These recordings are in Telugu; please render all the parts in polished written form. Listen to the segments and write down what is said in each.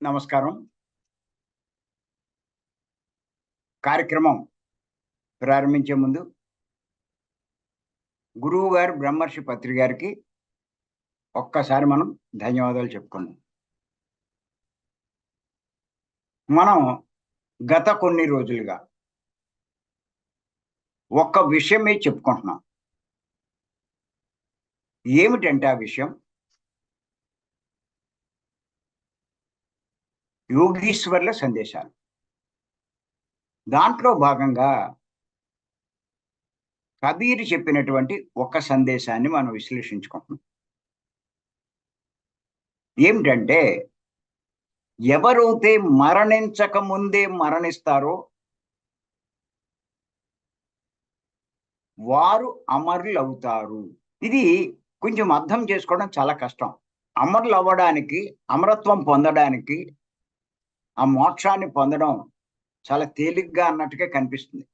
నమస్కారం. కార్యక్రమం ప్రారంభించే ముందు గురువు గారు బ్రహ్మర్షి పత్రి గారికి ఒక్కసారి మనం ధన్యవాదాలు చెప్పుకుందాం. మనం గత కొన్ని రోజులుగా ఒక్క విషయమే చెప్పుకుంటున్నాం. ఏమిటంటే ఆ విషయం యోగీశ్వర్ల సందేశాలు. దాంట్లో భాగంగా కబీర్ చెప్పినటువంటి ఒక సందేశాన్ని మనం విశ్లేషించుకుంటున్నాం. ఏమిటంటే ఎవరైతే మరణించక ముందే మరణిస్తారో వారు అమరులు అవుతారు. ఇది కొంచెం అర్థం చేసుకోవడం చాలా కష్టం. అమరులు అవ్వడానికి, అమరత్వం పొందడానికి, ఆ మోక్షాన్ని పొందడం చాలా తేలిగ్గా అన్నట్టుగా కనిపిస్తుంది.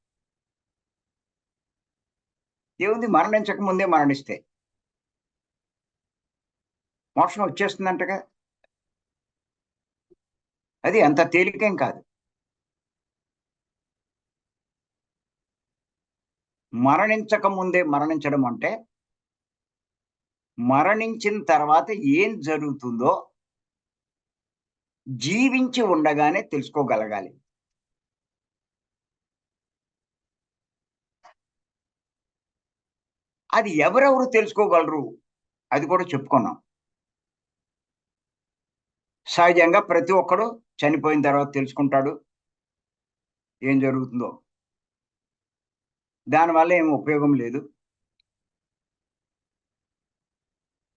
ఏముంది, మరణించక ముందే మరణిస్తే మోక్షం వచ్చేస్తుందంటగా. అది అంత తేలికేం కాదు. మరణించక ముందే మరణించడం అంటే మరణించిన తర్వాత ఏం జరుగుతుందో జీవించి ఉండగానే తెలుసుకోగలగాలి. అది ఎవరెవరు తెలుసుకోగలరు అది కూడా చెప్పుకున్నాం. సహజంగా ప్రతి ఒక్కడు చనిపోయిన తర్వాత తెలుసుకుంటాడు ఏం జరుగుతుందో. దానివల్ల ఏం ఉపయోగం లేదు.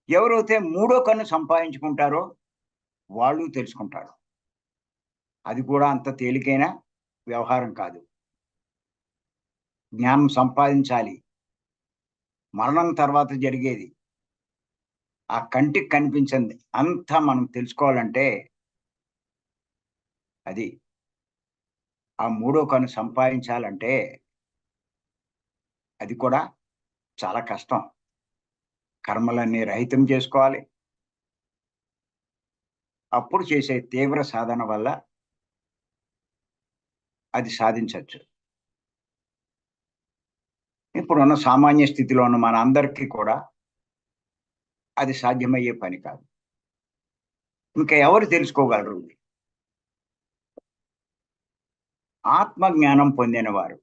ఎవరైతే మూడో కన్ను సంపాదించుకుంటారో వాళ్ళు తెలుసుకుంటారు. అది కూడా అంత తేలికైన వ్యవహారం కాదు. జ్ఞానం సంపాదించాలి. మరణం తర్వాత జరిగేది ఆ కంటికి కనిపించింది అంతా మనం తెలుసుకోవాలంటే అది ఆ మూడో కన్ను సంపాదించాలంటే అది కూడా చాలా కష్టం. కర్మలన్నీ రహితం చేసుకోవాలి. అప్పుడు చేసే తీవ్ర సాధన వల్ల అది సాధించవచ్చు. ఇప్పుడున్న సామాన్య స్థితిలో ఉన్న మన అందరికీ కూడా అది సాధ్యమయ్యే పని కాదు. ఇంకా ఎవరు తెలుసుకోగలరు? ఆత్మజ్ఞానం పొందిన వారు.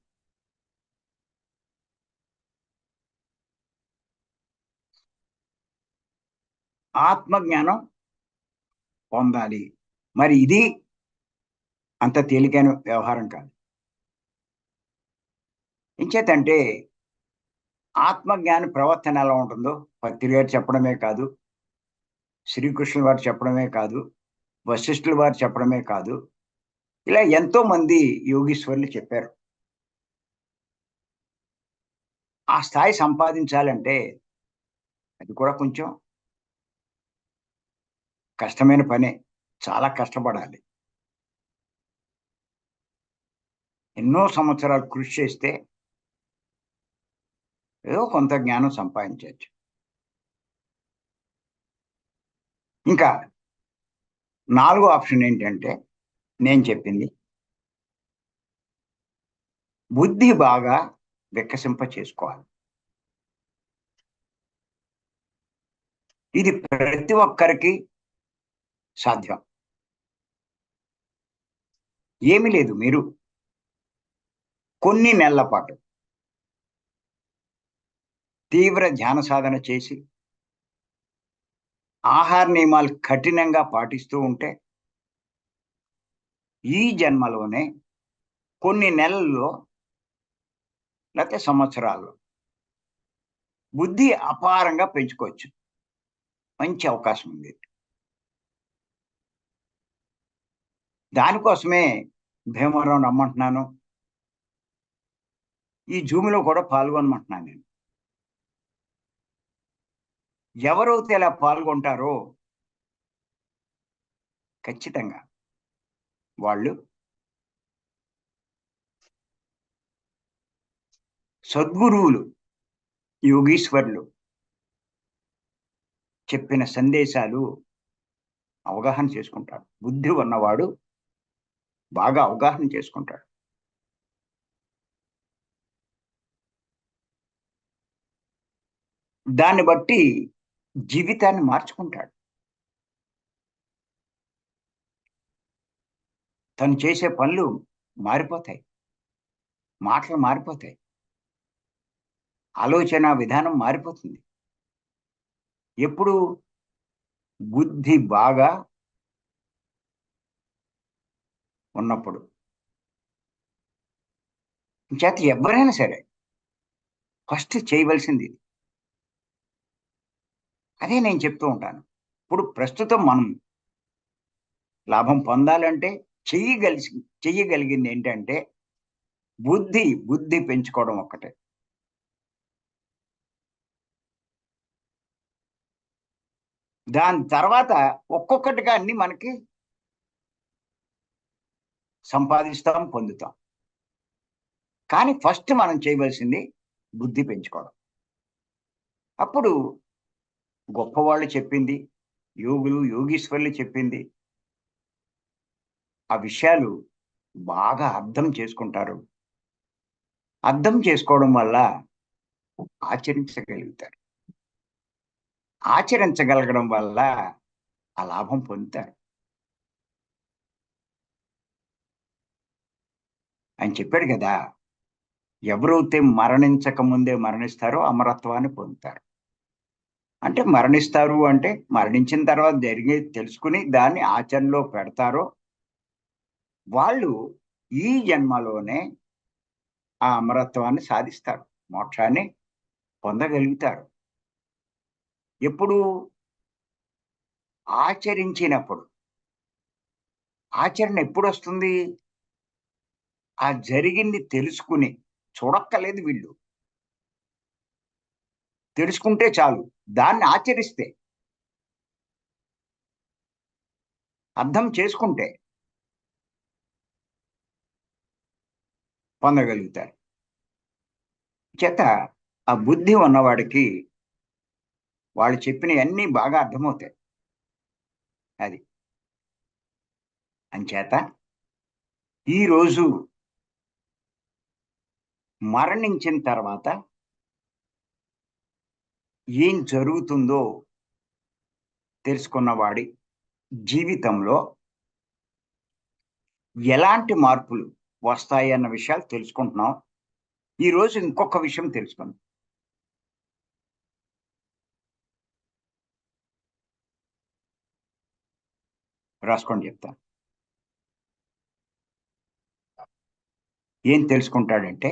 ఆత్మజ్ఞానం పొందాలి. మరి ఇది అంత తేలికైన వ్యవహారం కాదు. ఇంచేతంటే ఆత్మజ్ఞాని ప్రవర్తన ఎలా ఉంటుందో పత్రి గారు చెప్పడమే కాదు, శ్రీకృష్ణుల వారు చెప్పడమే కాదు, వశిష్ఠుల వారు చెప్పడమే కాదు, ఇలా ఎంతో మంది యోగీశ్వరులు చెప్పారు. ఆ స్థాయి సంపాదించాలంటే అది కూడా కొంచెం కష్టమైన పనే. చాలా కష్టపడాలి. ఎన్నో సంవత్సరాలు కృషి చేస్తే ఏదో కొంత జ్ఞానం సంపాదించవచ్చు. ఇంకా నాలుగో ఆప్షన్ ఏంటంటే నేను చెప్పింది బుద్ధి బాగా వికసింప చేసుకోవాలి. ఇది ప్రతి ఒక్కరికి సాధ్యం. ఏమీ లేదు, మీరు కొన్ని నెలల పాటు తీవ్ర ధ్యాన సాధన చేసి ఆహార నియమాలు కఠినంగా పాటిస్తూ ఉంటే ఈ జన్మలోనే కొన్ని నెలల్లో లేకపోతే సంవత్సరాల్లో బుద్ధి అపారంగా పెంచుకోవచ్చు. మంచి అవకాశం ఉంది. దానికోసమే భీమవరం రమ్మంటున్నాను. ఈ జూమ్లో కూడా పాల్గొనమంటున్నాను నేను. ఎవరైతే ఇలా పాల్గొంటారో ఖచ్చితంగా వాళ్ళు సద్గురువులు, యోగీశ్వరులు చెప్పిన సందేశాలు అవగాహన చేసుకుంటాడు. బుద్ధి ఉన్నవాడు బాగా అవగాహన చేసుకుంటాడు. దాన్ని బట్టి జీవితాన్ని మార్చుకుంటాడు. తను చేసే పనులు మారిపోతాయి. మాటలు మారిపోతాయి. ఆలోచన విధానం మారిపోతుంది. ఎప్పుడు బుద్ధి బాగా ఉన్నప్పుడు. చేత ఎవరైనా సరే ఫస్ట్ చేయవలసింది ఇది. అదే నేను చెప్తూ ఉంటాను. ఇప్పుడు ప్రస్తుతం మనం లాభం పొందాలంటే చెయ్యగలిసి చెయ్యగలిగింది ఏంటంటే బుద్ధి పెంచుకోవడం ఒక్కటే. దాని తర్వాత ఒక్కొక్కటిగా అన్ని మనకి సంపాదిస్తాం, పొందుతాం. కానీ ఫస్ట్ మనం చేయవలసింది బుద్ధి పెంచుకోవడం. అప్పుడు గొప్పవాళ్ళు చెప్పింది, యోగులు, యోగీశ్వరులు చెప్పింది, ఆ విషయాలు బాగా అర్థం చేసుకుంటారు. అర్థం చేసుకోవడం వల్ల ఆచరించగలుగుతారు. ఆచరించగలగడం వల్ల ఆ లాభం పొందుతారు. ఆయన చెప్పాడు కదా! ఎవరైతే మరణించక ముందే మరణిస్తారో అమరత్వాన్ని పొందుతారు. అంటే మరణిస్తారు అంటే మరణించిన తర్వాత జరిగేది తెలుసుకుని దాన్ని ఆచరణలో పెడతారో వాళ్ళు ఈ జన్మలోనే ఆ అమరత్వాన్ని సాధిస్తారు. మోక్షాన్ని పొందగలుగుతారు. ఎప్పుడు ఆచరించినప్పుడు. ఆచరణ ఎప్పుడొస్తుంది? ఆ జరిగింది తెలుసుకుని. చూడక్కర్లేదు వీళ్ళు. తెలుసుకుంటే చాలు. దాన్ని ఆచరిస్తే, అర్థం చేసుకుంటే పొందగలుగుతారు. చేత ఆ బుద్ధి ఉన్నవాడికి వాళ్ళు చెప్పినయన్నీ బాగా అర్థమవుతాయి. అది. అంచేత ఈరోజు మరణించిన తర్వాత ఏం జరుగుతుందో తెలుసుకున్నవాడి జీవితంలో ఎలాంటి మార్పులు వస్తాయి అన్న విషయాలు తెలుసుకుంటున్నాం. ఈరోజు ఇంకొక విషయం తెలుసుకుందాం. రాసుకోండి చెప్తాను. ఏం తెలుసుకుంటాడంటే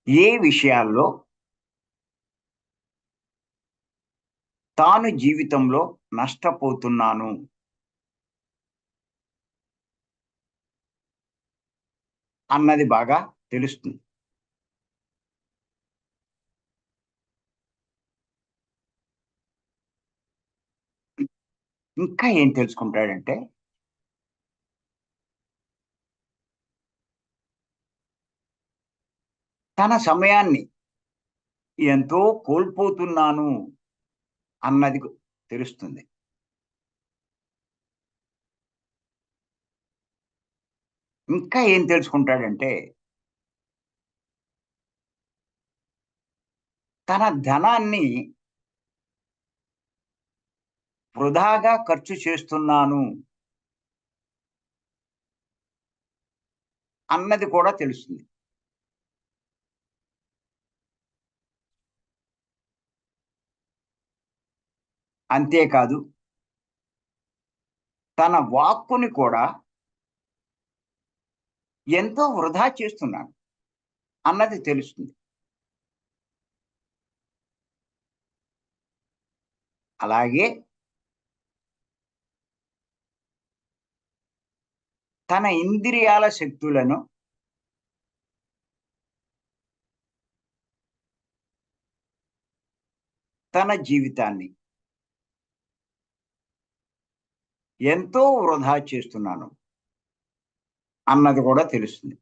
ఏ విషయాల్లో తాను జీవితంలో నష్టపోతున్నాను అన్నది బాగా తెలుస్తుంది. ఇంకా ఏం తెలుసుకుంటాడంటే తన సమయాన్ని ఎంతో కోల్పోతున్నాను అన్నది తెలుస్తుంది. ఇంకా ఏం తెలుసుకుంటాడంటే తన ధనాన్ని వృధాగా ఖర్చు చేస్తున్నాను అన్నది కూడా తెలుస్తుంది. అంతేకాదు తన వాక్కుని కూడా ఎంతో వృధా చేస్తున్నాను అన్నది తెలుస్తుంది. అలాగే తన ఇంద్రియాల శక్తులను తన జీవితాన్ని ఎంతో వృధా చేస్తున్నాను అన్నది కూడా తెలుస్తుంది.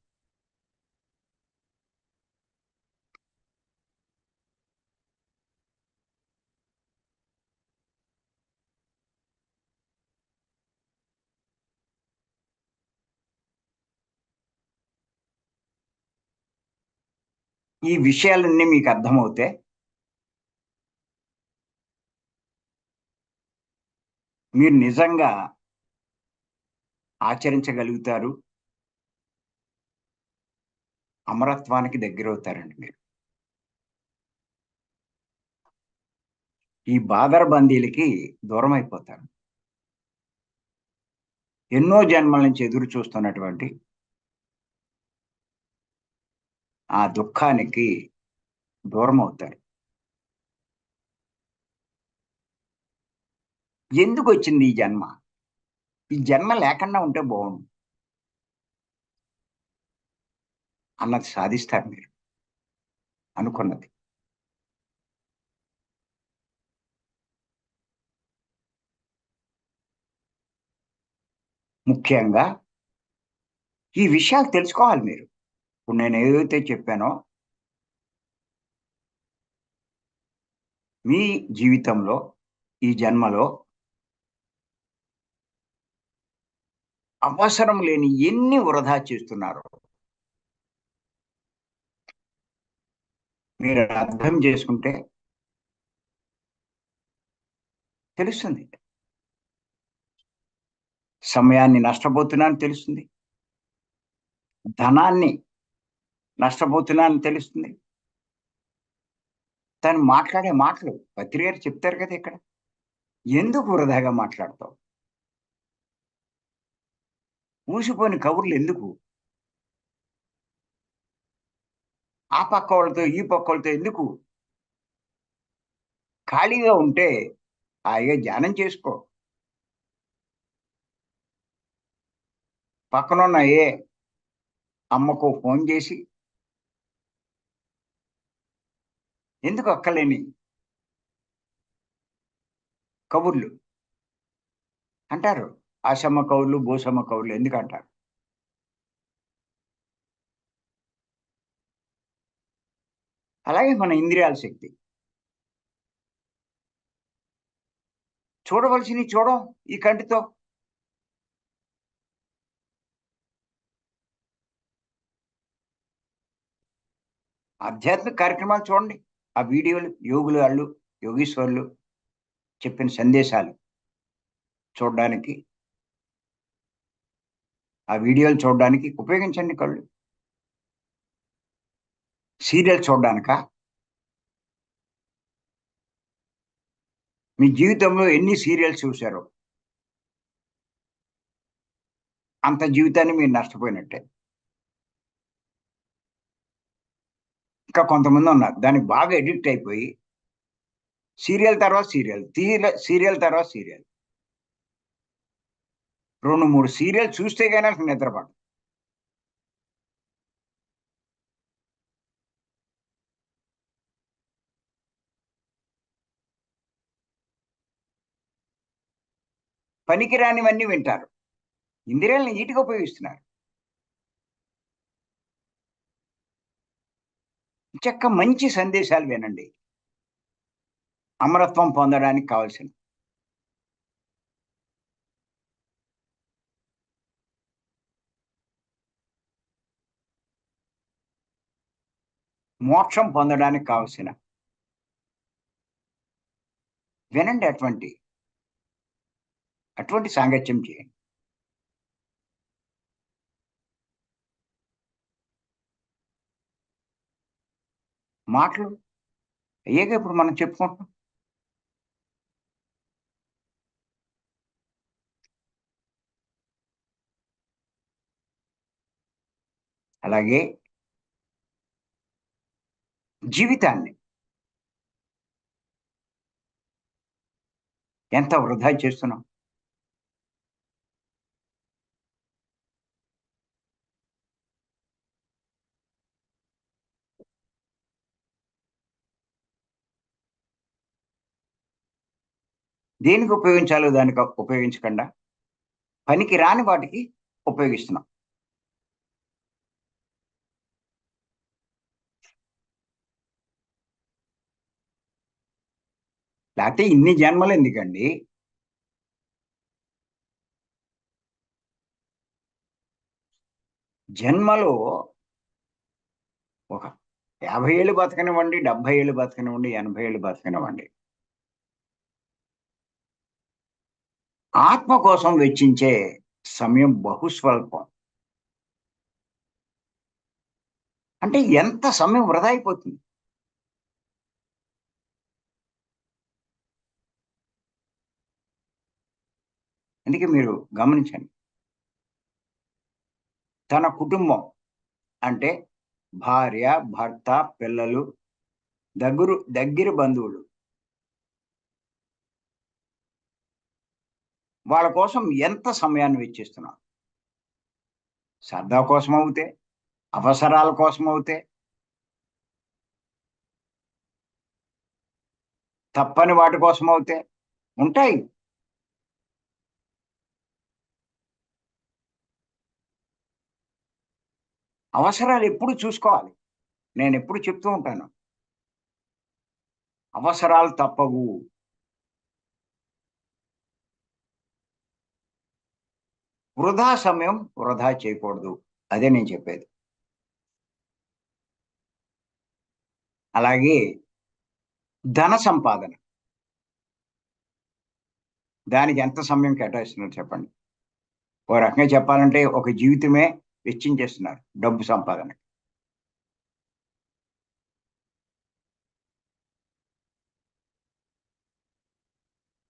ఈ విషయాలన్నీ మీకు అర్థమవుతే మీరు నిజంగా ఆచరించగలుగుతారు. అమరత్వానికి దగ్గరవుతారండి మీరు. ఈ బాదరబందీలకి దూరం అయిపోతారు. ఎన్నో జన్మల నుంచి ఎదురు చూస్తున్నటువంటి ఆ దుఃఖానికి దూరం అవుతారు. ఎందుకు వచ్చింది ఈ జన్మ? ఈ జన్మ లేకుండా ఉంటే బాగుండు అన్నది సాధిస్తారు మీరు అనుకున్నది. ముఖ్యంగా ఈ విషయాలు తెలుసుకోవాలి మీరు. ఇప్పుడు నేను ఏదైతే చెప్పానో మీ జీవితంలో ఈ జన్మలో అవసరం లేని ఎన్ని వృధా చేస్తున్నారో మీరు అర్థం చేసుకుంటే తెలుస్తుంది. సమయాన్ని నష్టపోతున్నాను తెలుస్తుంది. ధనాన్ని నష్టపోతున్నాను తెలుస్తుంది. తను మాట్లాడే మాటలు పత్రి గారు చెప్తారు కదా ఇక్కడ. ఎందుకు వృధాగా మాట్లాడతావు? ఊసిపోని కబుర్లు ఎందుకు? ఆ పక్క వాళ్ళతో ఈ పక్క వాళ్ళతో ఎందుకు? ఖాళీగా ఉంటే హాయిగా ధ్యానం చేసుకో. పక్కనున్న ఏ అమ్మకో ఫోన్ చేసి ఎందుకు అక్కలేని కబుర్లు అంటారు. ఆశమ్మ కవులు బోసమ్మ కవులు ఎందుకు అంటారు? అలాగే మన ఇంద్రియాల శక్తి. చూడవలసినవి చూడం ఈ కంటితో. ఆధ్యాత్మిక కార్యక్రమాలు చూడండి. ఆ వీడియోలు యోగులు వాళ్ళు యోగీశ్వర్లు చెప్పిన సందేశాలు చూడడానికి, ఆ వీడియోలు చూడడానికి ఉపయోగించండి కళ్ళు. సీరియల్ చూడడానిక? మీ జీవితంలో ఎన్ని సీరియల్స్ చూశారో అంత జీవితాన్ని మీరు నష్టపోయినట్టే. ఇంకా కొంతమంది ఉన్నారు దానికి బాగా ఎడిక్ట్ అయిపోయి సీరియల్ తర్వాత సీరియల్, సీరియల్ తర్వాత సీరియల్, 2, 3 సీరియల్ చూస్తే గానీ అసలు నిద్రపడదు. పనికిరానివన్నీ వింటారు. ఇంద్రియాలను నీటిగా ఉపయోగిస్తున్నారు. చక్క మంచి సందేశాలు వినండి. అమరత్వం పొందడానికి కావాల్సిన మోక్షం పొందడానికి కావలసిన వినండి. అటువంటి సాంగత్యం చేయండి. మాటలు అయ్యాక ఇప్పుడు మనం చెప్పుకుంటాం. అలాగే జీవితాన్ని ఎంత వృధా చేస్తున్నాం. దేనికి ఉపయోగించాలో దానికి ఉపయోగించకుండా పనికి రాని వాటికి ఉపయోగిస్తున్నాం. లేకపోతే ఇన్ని జన్మలు ఎందుకండి? జన్మలో ఒక 50 ఏళ్ళు బతకనివ్వండి, 70 ఏళ్ళు బతకనివ్వండి, 80 ఏళ్ళు బతకనివ్వండి. ఆత్మ కోసం వెచ్చించే సమయం బహుస్వల్పం. అంటే ఎంత సమయం వృధా అయిపోతుంది. అందుకే మీరు గమనించండి. తన కుటుంబం అంటే భార్య, భర్త, పిల్లలు, దగ్గర బంధువులు వాళ్ళ కోసం ఎంత సమయాన్ని వెచ్చిస్తున్నాం. సరదా కోసం అవుతే, అవసరాల కోసం అవుతే, తప్పని వాటి కోసం అవుతే ఉంటాయి. అవసరాలు ఎప్పుడు చూసుకోవాలి. నేను ఎప్పుడు చెప్తూ ఉంటాను. అవసరాలు తప్పవు. వృధా సమయం వృధా చేయకూడదు. అదే నేను చెప్పేది. అలాగే ధన సంపాదన. దానికి ఎంత సమయం కేటాయిస్తున్నారు చెప్పండి. ఓ రకంగా చెప్పాలంటే ఒక జీవితమే వెచ్చించేస్తున్నారు డబ్బు సంపాదన.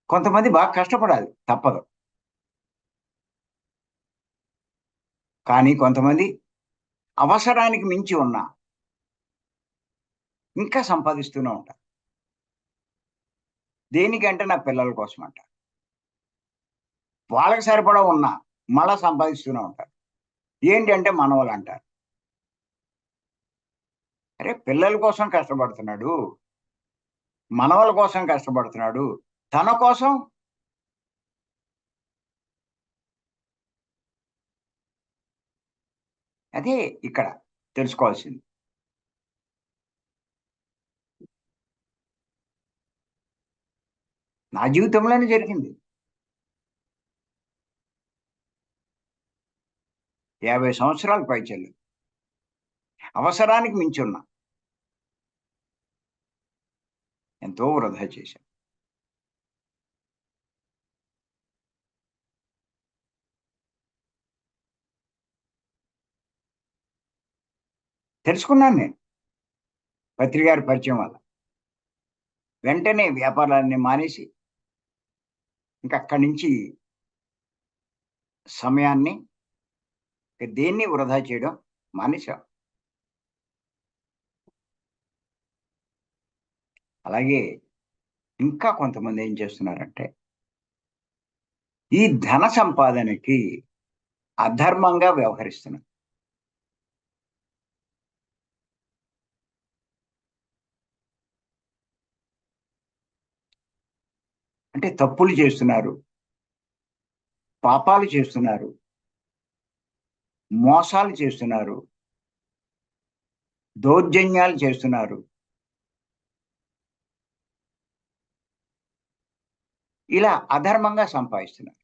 కొంతమంది బాగా కష్టపడాలి తప్పదు. కానీ కొంతమంది అవసరానికి మించి ఉన్నా ఇంకా సంపాదిస్తూనే ఉంటారు. దేనికంటే నా పిల్లల కోసం అంట. వాళ్ళకి సరిపడా ఉన్నా మళ్ళా సంపాదిస్తూనే ఉంటారు. ఏంటంటే మనవలు అంటారు. అరే పిల్లల కోసం కష్టపడుతున్నాడు, మనవల కోసం కష్టపడుతున్నాడు, తన కోసం అదే ఇక్కడ తెలుసుకోవాల్సింది. నా జీవితంలోనే జరిగింది. 50 సంవత్సరాల పైచిల్లు అవసరానికి మించి ఉన్నా ఎంతో వృధా చేశాను. తెలుసుకున్నాను నేను పత్రికారి పరిచయం వల్ల. వెంటనే వ్యాపారాన్ని మానేసి ఇంక అక్కడి నుంచి సమయాన్ని ఇక దేన్ని వృధా చేయడం మానేశాం. అలాగే ఇంకా కొంతమంది ఏం చేస్తున్నారంటే ఈ ధన సంపాదనకి అధర్మంగా వ్యవహరిస్తున్నారు. అంటే తప్పులు చేస్తున్నారు, పాపాలు చేస్తున్నారు, మోసాలు చేస్తున్నారు, దౌర్జన్యాలు చేస్తున్నారు. ఇలా అధర్మంగా సంపాదిస్తున్నారు.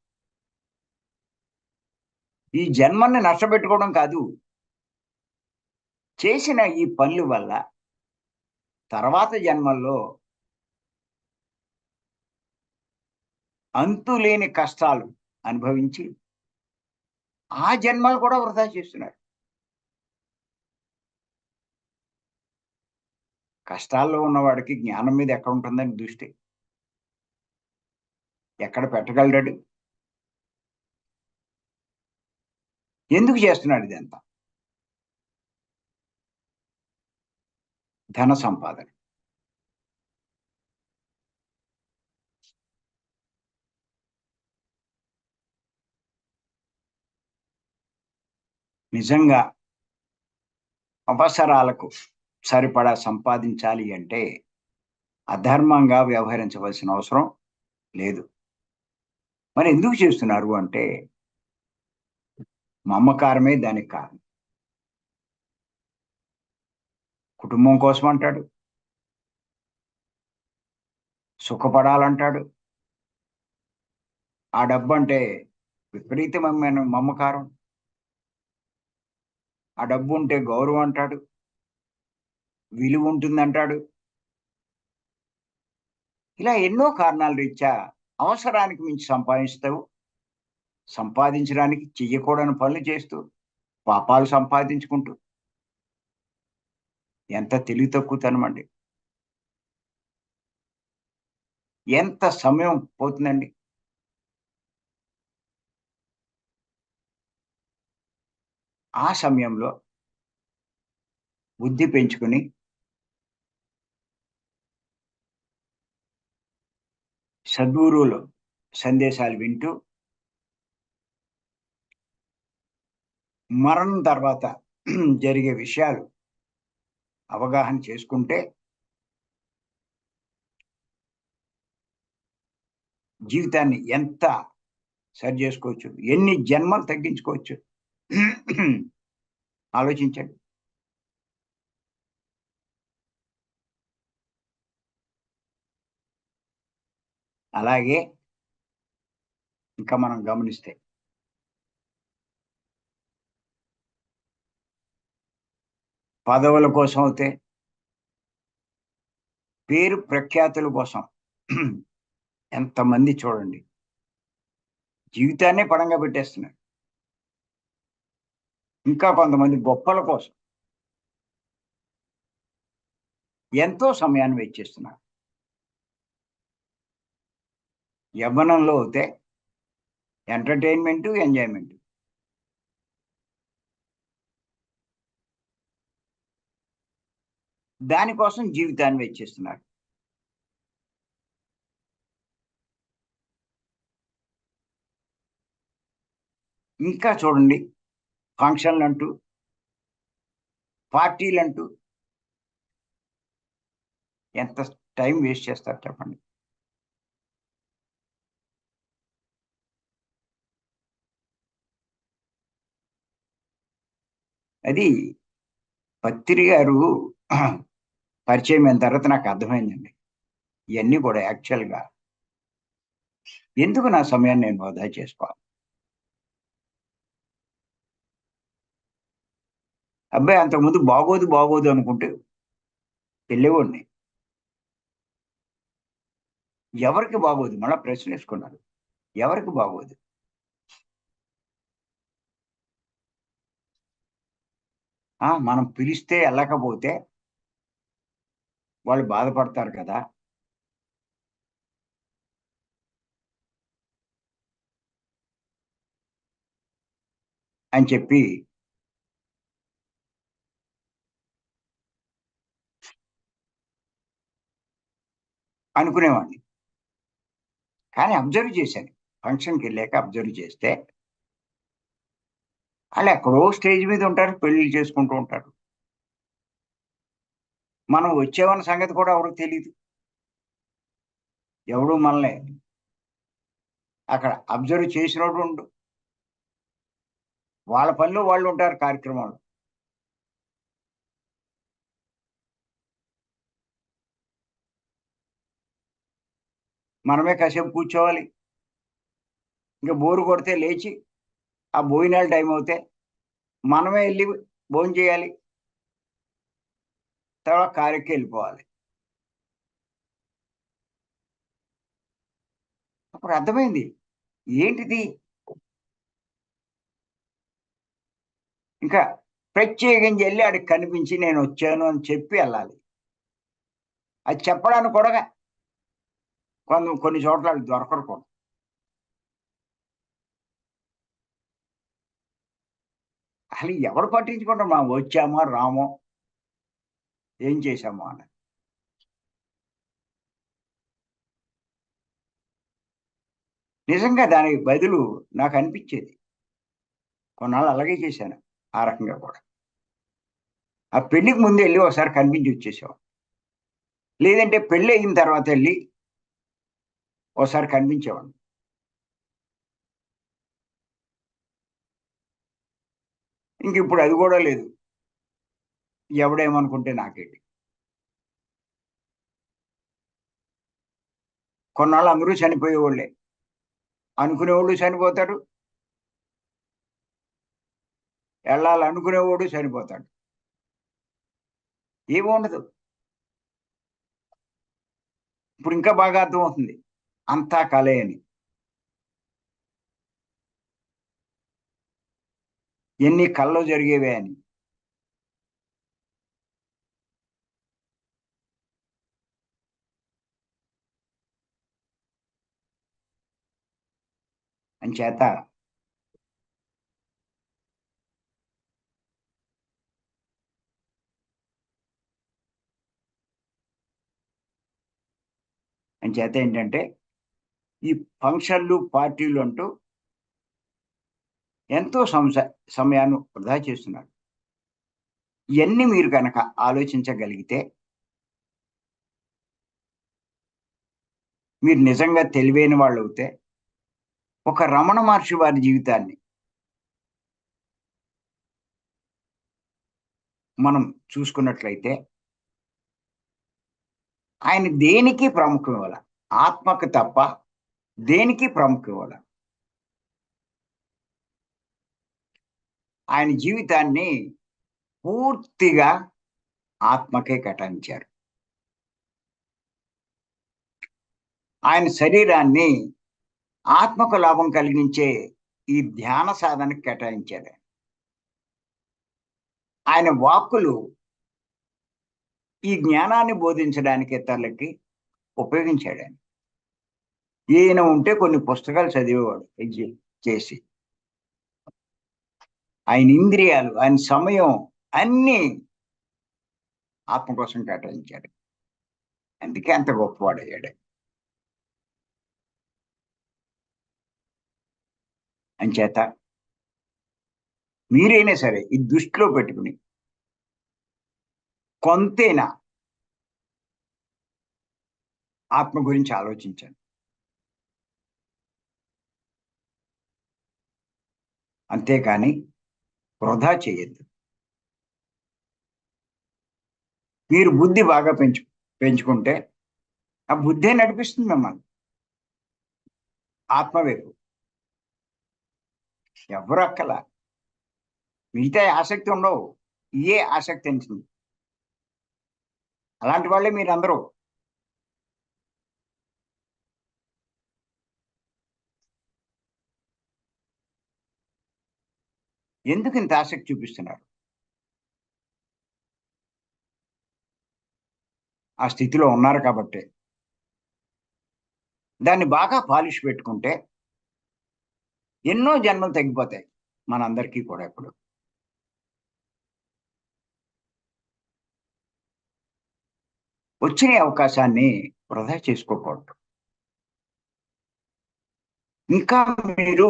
ఈ జన్మని నష్టపెట్టుకోవడం కాదు, చేసిన ఈ పనుల వల్ల తర్వాత జన్మల్లో అంతులేని కష్టాలు అనుభవించి ఆ జన్మలు కూడా వృధా చేస్తున్నారు. కష్టాల్లో ఉన్నవాడికి జ్ఞానం మీద ఎక్కడ ఉంటుందని దృష్టి ఎక్కడ పెట్టగలడు? ఎందుకు చేస్తున్నాడు ఇదంతా? ధన సంపాదన. నిజంగా అవసరాలకు సరిపడా సంపాదించాలి అంటే అధర్మంగా వ్యవహరించవలసిన అవసరం లేదు. మరి ఎందుకు చేస్తున్నారు అంటే మమకారమే దానికి కారణం. కుటుంబం కోసం అంటాడు, సుఖపడాలంటాడు. ఆ డబ్బు అంటే విపరీతమైన మమకారం. ఆ డబ్బు ఉంటే గౌరవం అంటాడు. విలువ ఉంటుందంటాడు. ఇలా ఎన్నో కారణాల రీత్యా అవసరానికి మించి సంపాదిస్తావు, సంపాదించడానికి చెయ్యకూడని పనులు చేస్తూ పాపాలు సంపాదించుకుంటూ ఎంత తెలివి తక్కువతనమండి. ఎంత సమయం పోతుందండి. ఆ సమయంలో బుద్ధి పెంచుకుని సద్గురువులు సందేశాలు వింటూ మరణం తర్వాత జరిగే విషయాలు అవగాహన చేసుకుంటే జీవితాన్ని ఎంత సరి చేసుకోవచ్చు, ఎన్ని జన్మలు తగ్గించుకోవచ్చు ఆలోచించండి. అలాగే ఇంకా మనం గమనిస్తే పదవుల కోసం అయితే, పేరు ప్రఖ్యాతుల కోసం ఎంతమంది చూడండి జీవితాన్నే పణంగా పెట్టేస్తున్నారు. ఇంకా కొంతమంది గొప్పల కోసం ఎంతో సమయాన్ని వెచ్చిస్తున్నారు. యవ్వనంలో అయితే ఎంటర్టైన్మెంట్, ఎంజాయ్మెంట్. దానికోసం జీవితాన్ని వెచ్చిస్తున్నారు. ఇంకా చూడండి ఫంక్షన్లు అంటూ, పార్టీలు అంటూ ఎంత టైం వేస్ట్ చేస్తారు చెప్పండి. అది పత్రి గారు పరిచయం అయిన తర్వాత నాకు అర్థమైందండి. ఇవన్నీ కూడా యాక్చువల్గా ఎందుకు నా సమయాన్ని నేను వృధా చేసుకోవాలి. అబ్బాయి అంతకుముందు బాగోదు బాగోదు అనుకుంటే వెళ్ళేవాడిని. ఎవరికి బాగోదు, మళ్ళా ప్రశ్న వేసుకున్నారు, ఎవరికి బాగోదు. మనం పిలిస్తే వెళ్ళకపోతే వాళ్ళు బాధపడతారు కదా అని చెప్పి అనుకునేవాడిని. కానీ అబ్జర్వ్ చేశాను, ఫంక్షన్కి వెళ్ళాక అబ్జర్వ్ చేస్తే వాళ్ళు ఎక్కడో స్టేజ్ మీద ఉంటారు, పెళ్లిళ్ళు చేసుకుంటూ ఉంటారు. మనం వచ్చేవన్న సంగతి కూడా ఎవరికి తెలియదు. ఎవడు మనల్ని అక్కడ అబ్జర్వ్ చేసినోడు ఉండు, వాళ్ళ పనిలో వాళ్ళు ఉంటారు కార్యక్రమాలు. మనమే కాసేపు కూర్చోవాలి, ఇంకా బోరు కొడితే లేచి ఆ భోజనాలు టైం అవుతే మనమే వెళ్ళి భోజనం చేయాలి, తర్వాత కారెక్కి వెళ్ళిపోవాలి. అప్పుడు అర్థమైంది ఏంటిది. ఇంకా ప్రత్యేకించి వెళ్ళి ఆడికి కనిపించి నేను వచ్చాను అని చెప్పి వెళ్ళాలి. అది చెప్పడానికి కూడా కొన్ని చోట్ల అది దొరకరు కూడా. అసలు ఎవరు పట్టించుకుంటాం, మనం వచ్చామో రామో ఏం చేశామో అని. నిజంగా దానికి బదులు నాకు అనిపించేది, కొన్నాళ్ళు అలాగే చేశాను ఆ రకంగా కూడా. ఆ పెళ్లికి ముందు వెళ్ళి ఒకసారి కనిపించి వచ్చేసాం, లేదంటే పెళ్ళి అయిన తర్వాత వెళ్ళి ఒకసారి కనిపించేవాడు. ఇంక ఇప్పుడు అది కూడా లేదు. ఎవడేమనుకుంటే నాకేంటి. కొన్నాళ్ళు అందరూ చనిపోయేవాళ్ళే, అనుకునేవాళ్ళు చనిపోతాడు, వెళ్ళాలనుకునేవాడు చనిపోతాడు. ఏమీ ఉండదు. ఇప్పుడు ఇంకా బాగా అర్థమవుతుంది. అంతా కలే అని. ఎన్ని కల్లో జరిగేవే అని. అంచేత అంచేత ఏంటంటే ఈ ఫంక్షన్లు పార్టీలు అంటూ ఎంతో సమయాన్ని వృధా చేస్తున్నారు. ఇవన్నీ మీరు కనుక ఆలోచించగలిగితే మీరు నిజంగా తెలివైన వాళ్ళు అవుతే ఒక రమణ మహర్షి వారి జీవితాన్ని మనం చూసుకున్నట్లయితే ఆయన దేనికి ప్రాముఖ్యం ఇవ్వాల, ఆత్మకు తప్ప దేనికి ప్రాముఖ్యం ఇవ్వాల. ఆయన జీవితాన్ని పూర్తిగా ఆత్మకే కేటాయించారు. ఆయన శరీరాన్ని ఆత్మకు లాభం కలిగించే ఈ ధ్యాన సాధనకు కేటాయించారు. ఆయన వాక్కులు ఈ జ్ఞానాన్ని బోధించడానికి ఇతరులకి ఉపయోగించాడు. ఆయన ఈయన ఉంటే కొన్ని పుస్తకాలు చదివేవాడు చేసి. ఆయన ఇంద్రియాలు, ఆయన సమయం అన్నీ ఆత్మ కోసం కేటాయించాడు. అందుకే అంత గొప్పవాడయ్యాడు. అంచేత మీరైనా సరే ఈ దృష్టిలో పెట్టుకుని కొంతైనా ఆత్మ గురించి ఆలోచించండి. అంతేకాని వృధా చేయొద్దు. మీరు బుద్ధి బాగా పెంచుకుంటే ఆ బుద్ధే నడిపిస్తుంది మిమ్మల్ని ఆత్మ వైపు. ఎవరు అక్కల మిగతా ఆసక్తి ఉండవు, ఏ ఆసక్తి ఉంటుంది. అలాంటి వాళ్ళే మీరందరూ. ఎందుకు ఇంత ఆసక్తి చూపిస్తున్నారు? ఆ స్థితిలో ఉన్నారు కాబట్టి. దాన్ని బాగా పాలిష్ పెట్టుకుంటే ఎన్నో జన్మలు తగ్గిపోతాయి మనందరికీ కూడా. ఇప్పుడు వచ్చిన అవకాశాన్ని వృధా చేసుకోకూడదు. ఇంకా మీరు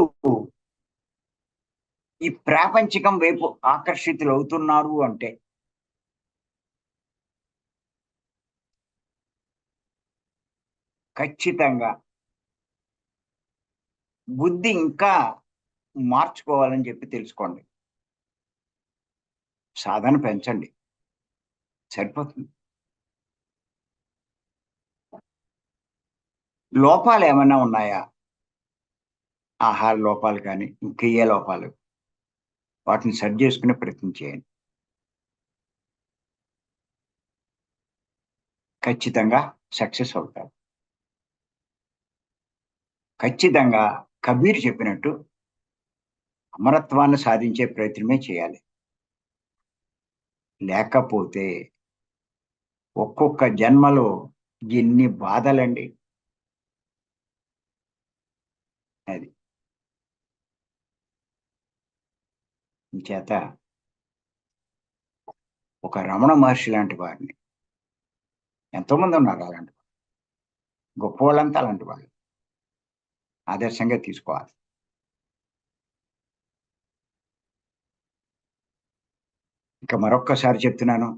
ఈ ప్రాపంచికం వైపు ఆకర్షితులు అవుతున్నారు అంటే ఖచ్చితంగా బుద్ధి ఇంకా మార్చుకోవాలని చెప్పి తెలుసుకోండి. సాధన పెంచండి, సరిపోతుంది. లోపాలు ఏమైనా ఉన్నాయా, ఆహార లోపాలు కానీ ఇంకే లోపాలు, వాటిని సరి చేసుకునే ప్రయత్నం చేయండి. ఖచ్చితంగా సక్సెస్ అవుతారు. ఖచ్చితంగా కబీర్ చెప్పినట్టు అమరత్వాన్ని సాధించే ప్రయత్నమే చేయాలి. లేకపోతే ఒక్కొక్క జన్మలో ఎన్ని బాధలండి. అది చేత ఒక రమణ మహర్షి లాంటి వారిని, ఎంతోమంది ఉన్నారు అలాంటి గొప్ప వాళ్ళంతా అలాంటి వాళ్ళు, ఆదర్శంగా తీసుకోవాలి. ఇక మరొక్కసారి చెప్తున్నాను,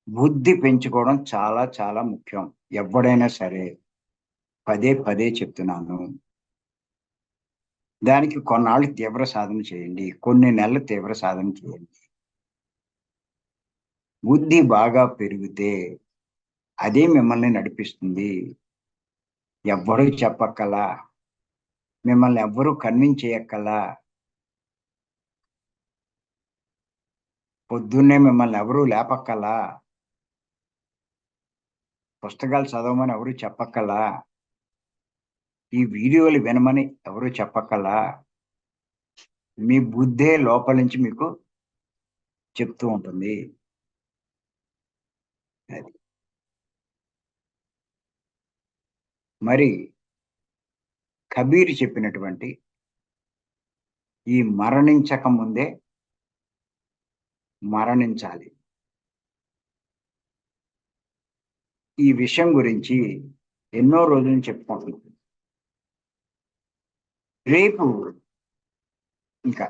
బుద్ధి పెంచుకోవడం చాలా చాలా ముఖ్యం. ఎవడైనా సరే పదే పదే చెప్తున్నాను. దానికి కొన్నాళ్ళు తీవ్ర సాధన చేయండి, కొన్ని నెలలు తీవ్ర సాధన చేయండి. బుద్ధి బాగా పెరిగితే అదే మిమ్మల్ని నడిపిస్తుంది. ఎవ్వరూ చెప్పక్కలా, మిమ్మల్ని ఎవ్వరూ కన్విన్స్ చేయక్కలా, పొద్దున్నే మిమ్మల్ని ఎవరూ లేపక్కలా. పుస్తకాలు చదవమని ఎవరు చెప్పక్కలా, ఈ వీడియోలు వినమని ఎవరు చెప్పక్కలా, మీ బుద్ధే లోపల నుంచి మీకు చెప్తూ ఉంటుంది. అది మరి కబీర్ చెప్పినటువంటి ఈ మరణించక ముందే మరణించాలి, ఈ విషయం గురించి ఎన్నో రోజులు చెప్పుకుంటున్నాం. రేపు ఇంకా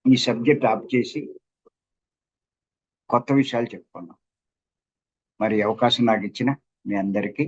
ఈ సబ్జెక్ట్ ఆఫ్ చేసి కొత్త విషయాలు చెప్పుకున్నాం. మరి అవకాశం నాకు ఇచ్చిన మీ అందరికీ